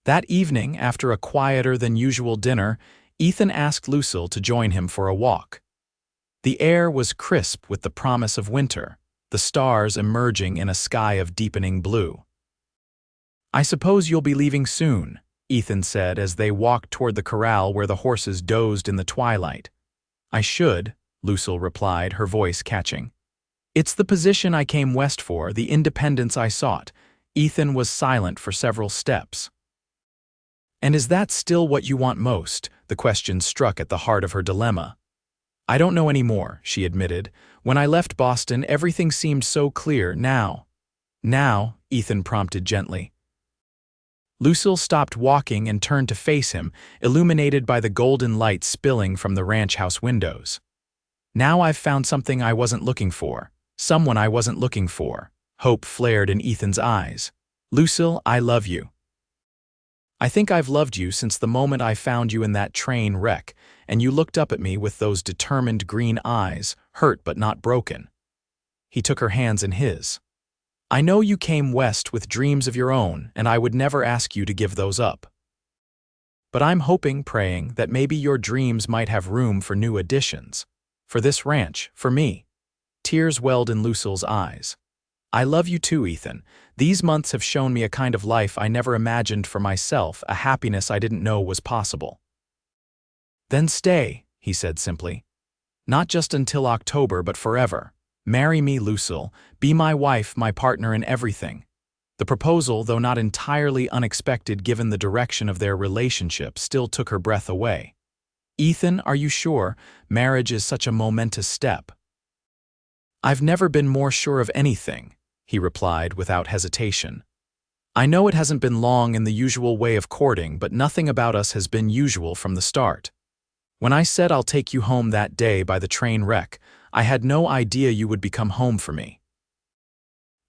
That evening, after a quieter-than-usual dinner, Ethan asked Lucille to join him for a walk. The air was crisp with the promise of winter, the stars emerging in a sky of deepening blue. I suppose you'll be leaving soon, Ethan said as they walked toward the corral where the horses dozed in the twilight. I should, Lucille replied, her voice catching. It's the position I came west for, the independence I sought. Ethan was silent for several steps. And is that still what you want most? The question struck at the heart of her dilemma. I don't know anymore, she admitted. When I left Boston, everything seemed so clear. Now, Ethan prompted gently. Lucille stopped walking and turned to face him, illuminated by the golden light spilling from the ranch house windows. Now I've found something I wasn't looking for. Someone I wasn't looking for. Hope flared in Ethan's eyes. Lucille, I love you. I think I've loved you since the moment I found you in that train wreck, and you looked up at me with those determined green eyes, hurt but not broken. He took her hands in his. I know you came west with dreams of your own, and I would never ask you to give those up. But I'm hoping, praying, that maybe your dreams might have room for new additions. For this ranch, for me. Tears welled in Lucille's eyes. I love you too, Ethan. These months have shown me a kind of life I never imagined for myself, a happiness I didn't know was possible. Then stay, he said simply. Not just until October, but forever. Marry me, Lucille. Be my wife, my partner in everything. The proposal, though not entirely unexpected given the direction of their relationship, still took her breath away. Ethan, are you sure? Marriage is such a momentous step. I've never been more sure of anything, he replied without hesitation. I know it hasn't been long in the usual way of courting, but nothing about us has been usual from the start. When I said I'll take you home that day by the train wreck, I had no idea you would become home for me."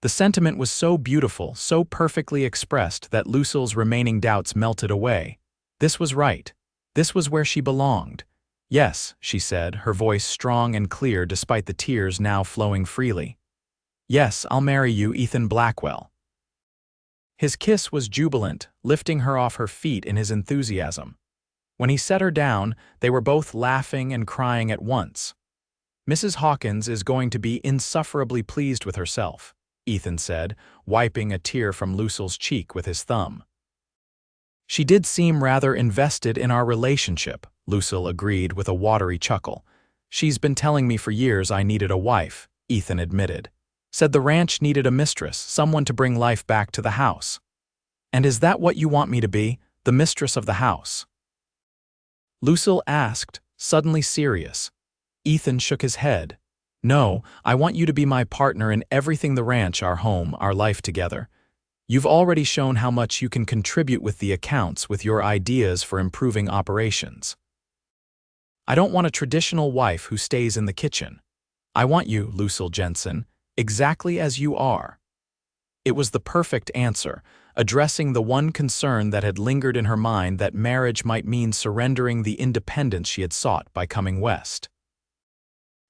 The sentiment was so beautiful, so perfectly expressed that Lucille's remaining doubts melted away. This was right. This was where she belonged. "Yes," she said, her voice strong and clear despite the tears now flowing freely. "Yes, I'll marry you, Ethan Blackwell." His kiss was jubilant, lifting her off her feet in his enthusiasm. When he set her down, they were both laughing and crying at once. "Mrs. Hawkins is going to be insufferably pleased with herself," Ethan said, wiping a tear from Lucille's cheek with his thumb. "She did seem rather invested in our relationship," Lucille agreed with a watery chuckle. "She's been telling me for years I needed a wife," Ethan admitted. "Said the ranch needed a mistress, someone to bring life back to the house." "And is that what you want me to be, the mistress of the house?" Lucille asked, suddenly serious. Ethan shook his head. "No, I want you to be my partner in everything: the ranch, our home, our life together. You've already shown how much you can contribute with the accounts, with your ideas for improving operations. I don't want a traditional wife who stays in the kitchen. I want you, Lucille Jensen, exactly as you are." It was the perfect answer, addressing the one concern that had lingered in her mind, that marriage might mean surrendering the independence she had sought by coming west.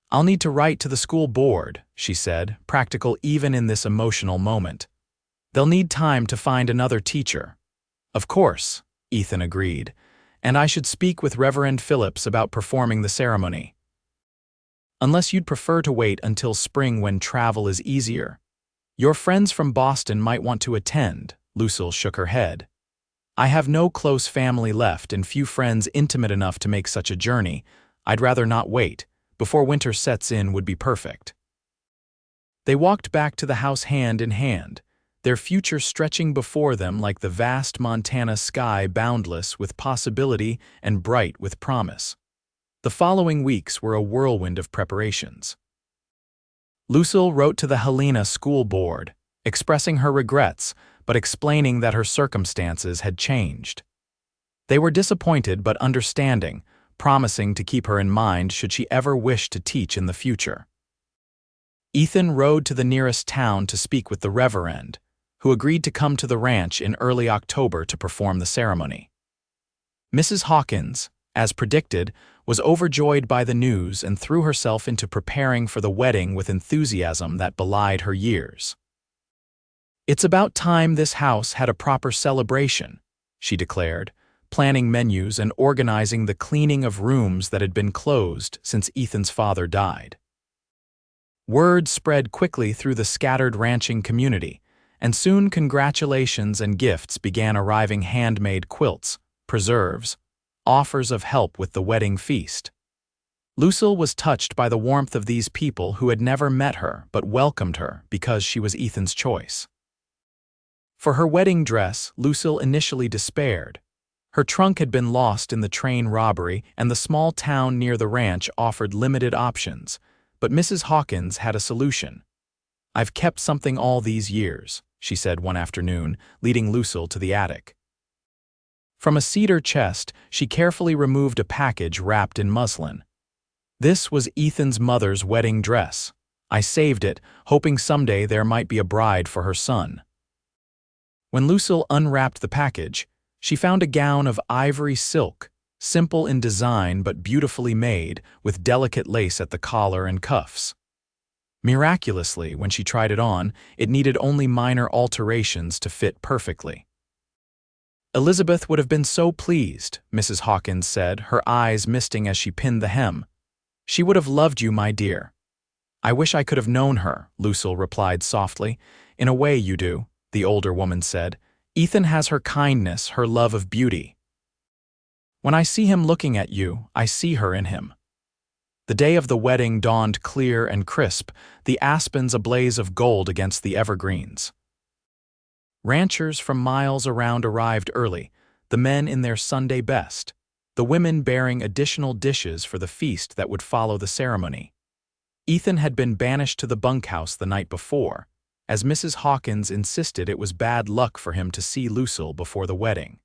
"I'll need to write to the school board," she said, practical even in this emotional moment. "They'll need time to find another teacher." "Of course," Ethan agreed, "and I should speak with Reverend Phillips about performing the ceremony." "Unless you'd prefer to wait until spring when travel is easier. Your friends from Boston might want to attend." Lucille shook her head. "I have no close family left and few friends intimate enough to make such a journey. I'd rather not wait. Before winter sets in would be perfect." They walked back to the house hand in hand, their future stretching before them like the vast Montana sky, boundless with possibility and bright with promise. The following weeks were a whirlwind of preparations. Lucille wrote to the Helena school board, expressing her regrets, but explaining that her circumstances had changed. They were disappointed but understanding, promising to keep her in mind should she ever wish to teach in the future. Ethan rode to the nearest town to speak with the Reverend, who agreed to come to the ranch in early October to perform the ceremony. Mrs. Hawkins, as predicted, was overjoyed by the news and threw herself into preparing for the wedding with enthusiasm that belied her years. "It's about time this house had a proper celebration," she declared, planning menus and organizing the cleaning of rooms that had been closed since Ethan's father died. Word spread quickly through the scattered ranching community, and soon congratulations and gifts began arriving: handmade quilts, preserves, offers of help with the wedding feast. Lucille was touched by the warmth of these people who had never met her but welcomed her because she was Ethan's choice. For her wedding dress, Lucille initially despaired. Her trunk had been lost in the train robbery, and the small town near the ranch offered limited options, but Mrs. Hawkins had a solution. "I've kept something all these years," she said one afternoon, leading Lucille to the attic. From a cedar chest, she carefully removed a package wrapped in muslin. "This was Ethan's mother's wedding dress. I saved it, hoping someday there might be a bride for her son." When Lucille unwrapped the package, she found a gown of ivory silk, simple in design but beautifully made, with delicate lace at the collar and cuffs. Miraculously, when she tried it on, it needed only minor alterations to fit perfectly. "Elizabeth would have been so pleased," Mrs. Hawkins said, her eyes misting as she pinned the hem. "She would have loved you, my dear." "I wish I could have known her," Lucille replied softly. "In a way you do," the older woman said. "Ethan has her kindness, her love of beauty. When I see him looking at you, I see her in him." The day of the wedding dawned clear and crisp, the aspens a blaze of gold against the evergreens. Ranchers from miles around arrived early, the men in their Sunday best, the women bearing additional dishes for the feast that would follow the ceremony. Ethan had been banished to the bunkhouse the night before, as Mrs. Hawkins insisted it was bad luck for him to see Lucille before the wedding.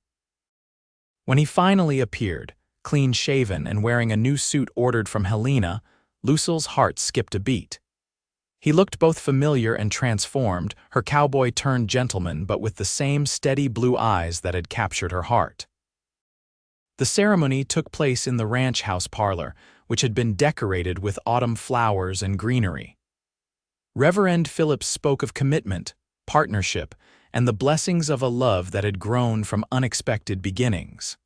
When he finally appeared, clean-shaven and wearing a new suit ordered from Helena, Lucille's heart skipped a beat. He looked both familiar and transformed, her cowboy-turned gentleman, but with the same steady blue eyes that had captured her heart. The ceremony took place in the ranch house parlor, which had been decorated with autumn flowers and greenery. Reverend Phillips spoke of commitment, partnership, and the blessings of a love that had grown from unexpected beginnings.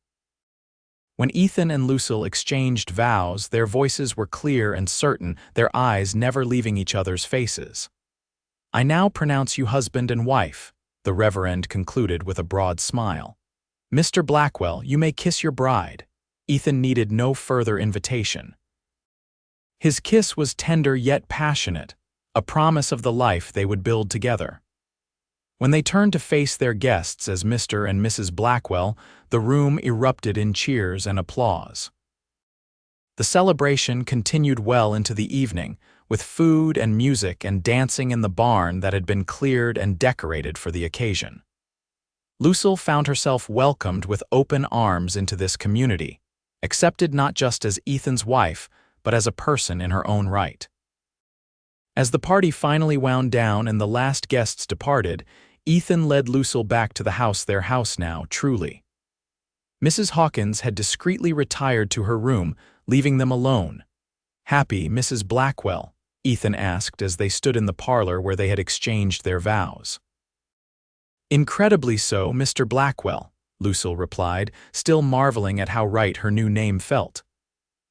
When Ethan and Lucille exchanged vows, their voices were clear and certain, their eyes never leaving each other's faces. "I now pronounce you husband and wife," the Reverend concluded with a broad smile. "Mr. Blackwell, you may kiss your bride." Ethan needed no further invitation. His kiss was tender yet passionate, a promise of the life they would build together. When they turned to face their guests as Mr. and Mrs. Blackwell, the room erupted in cheers and applause. The celebration continued well into the evening, with food and music and dancing in the barn that had been cleared and decorated for the occasion. Lucille found herself welcomed with open arms into this community, accepted not just as Ethan's wife, but as a person in her own right. As the party finally wound down and the last guests departed, Ethan led Lucille back to the house, their house now, truly. Mrs. Hawkins had discreetly retired to her room, leaving them alone. "Happy, Mrs. Blackwell?" Ethan asked as they stood in the parlor where they had exchanged their vows. "Incredibly so, Mr. Blackwell," Lucille replied, still marveling at how right her new name felt.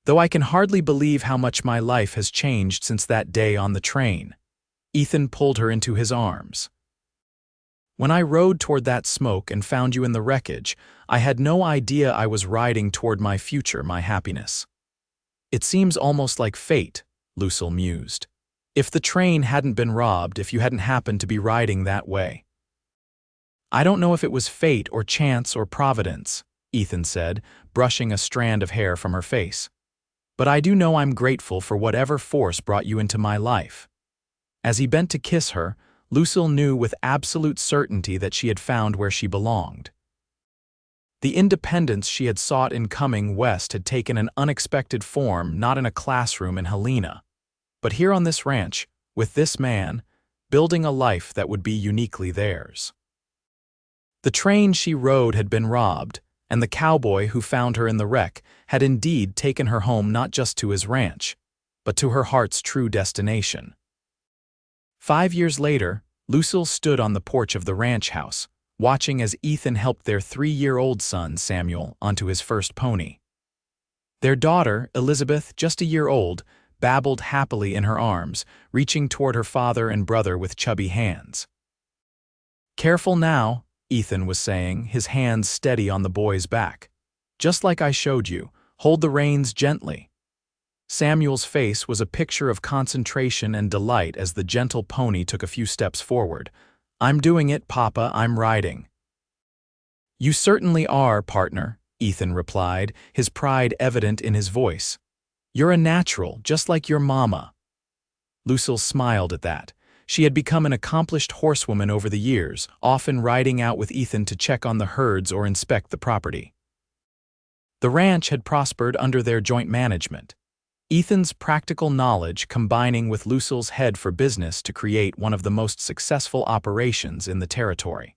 "Though I can hardly believe how much my life has changed since that day on the train." Ethan pulled her into his arms. "When I rode toward that smoke and found you in the wreckage, I had no idea I was riding toward my future, my happiness." "It seems almost like fate," Lucille mused. "If the train hadn't been robbed, if you hadn't happened to be riding that way." "I don't know if it was fate or chance or providence," Ethan said, brushing a strand of hair from her face. "But I do know I'm grateful for whatever force brought you into my life." As he bent to kiss her, Lucille knew with absolute certainty that she had found where she belonged. The independence she had sought in coming west had taken an unexpected form, not in a classroom in Helena, but here on this ranch, with this man, building a life that would be uniquely theirs. The train she rode had been robbed, and the cowboy who found her in the wreck had indeed taken her home not just to his ranch, but to her heart's true destination. 5 years later, Lucille stood on the porch of the ranch house, watching as Ethan helped their 3-year-old son, Samuel, onto his first pony. Their daughter, Elizabeth, just a year old, babbled happily in her arms, reaching toward her father and brother with chubby hands. "Careful now," Ethan was saying, his hands steady on the boy's back. "Just like I showed you, hold the reins gently." Samuel's face was a picture of concentration and delight as the gentle pony took a few steps forward. "I'm doing it, Papa, I'm riding." "You certainly are, partner," Ethan replied, his pride evident in his voice. "You're a natural, just like your mama." Lucille smiled at that. She had become an accomplished horsewoman over the years, often riding out with Ethan to check on the herds or inspect the property. The ranch had prospered under their joint management, Ethan's practical knowledge combining with Lucille's head for business to create one of the most successful operations in the territory.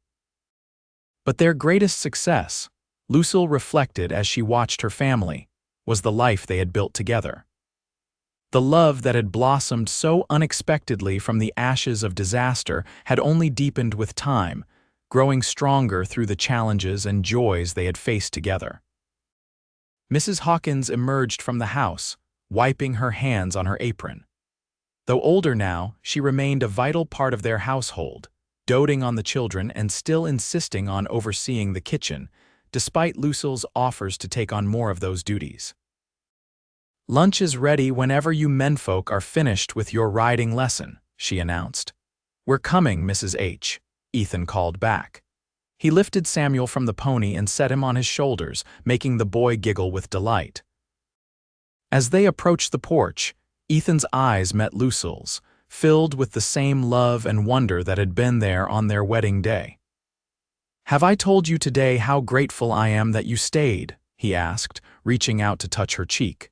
But their greatest success, Lucille reflected as she watched her family, was the life they had built together. The love that had blossomed so unexpectedly from the ashes of disaster had only deepened with time, growing stronger through the challenges and joys they had faced together. Mrs. Hawkins emerged from the house, wiping her hands on her apron. Though older now, she remained a vital part of their household, doting on the children and still insisting on overseeing the kitchen, despite Lucille's offers to take on more of those duties. "Lunch is ready whenever you menfolk are finished with your riding lesson," she announced. "We're coming, Mrs. H," Ethan called back. He lifted Samuel from the pony and set him on his shoulders, making the boy giggle with delight. As they approached the porch, Ethan's eyes met Lucille's, filled with the same love and wonder that had been there on their wedding day. "Have I told you today how grateful I am that you stayed?" he asked, reaching out to touch her cheek.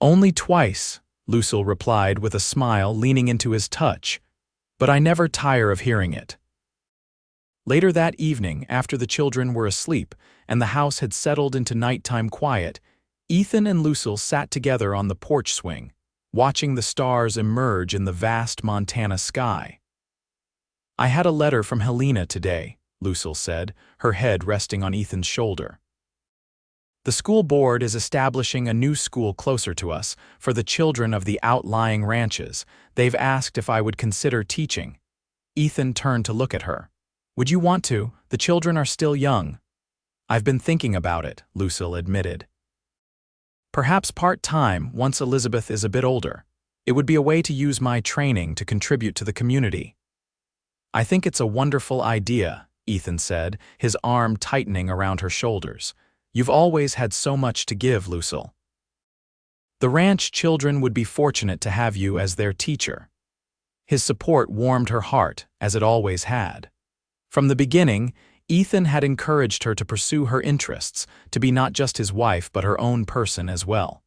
"Only twice," Lucille replied with a smile, leaning into his touch, "but I never tire of hearing it." Later that evening, after the children were asleep and the house had settled into nighttime quiet, Ethan and Lucille sat together on the porch swing, watching the stars emerge in the vast Montana sky. "I had a letter from Helena today," Lucille said, her head resting on Ethan's shoulder. "The school board is establishing a new school closer to us for the children of the outlying ranches. They've asked if I would consider teaching." Ethan turned to look at her. "Would you want to? The children are still young." "I've been thinking about it," Lucille admitted. "Perhaps part-time once Elizabeth is a bit older. It would be a way to use my training to contribute to the community." "I think it's a wonderful idea," Ethan said, his arm tightening around her shoulders. "You've always had so much to give, Lucille. The ranch children would be fortunate to have you as their teacher." His support warmed her heart, as it always had. From the beginning, Ethan had encouraged her to pursue her interests, to be not just his wife but her own person as well.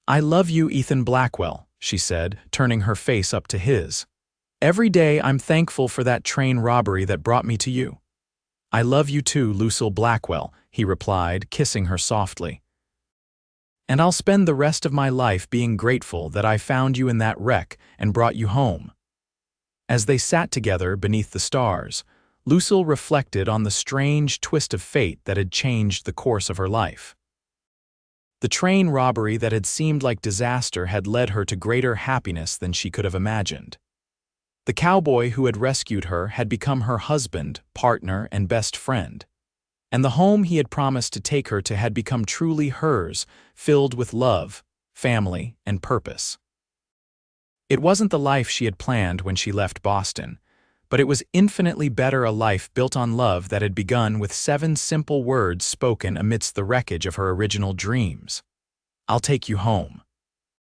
"I love you, Ethan Blackwell," she said, turning her face up to his. "Every day I'm thankful for that train robbery that brought me to you." "I love you too, Lucille Blackwell," he replied, kissing her softly. "And I'll spend the rest of my life being grateful that I found you in that wreck and brought you home." As they sat together beneath the stars, Lucille reflected on the strange twist of fate that had changed the course of her life. The train robbery that had seemed like disaster had led her to greater happiness than she could have imagined. The cowboy who had rescued her had become her husband, partner, and best friend. And the home he had promised to take her to had become truly hers, filled with love, family, and purpose. It wasn't the life she had planned when she left Boston, but it was infinitely better a life built on love that had begun with 7 simple words spoken amidst the wreckage of her original dreams. "I'll take you home."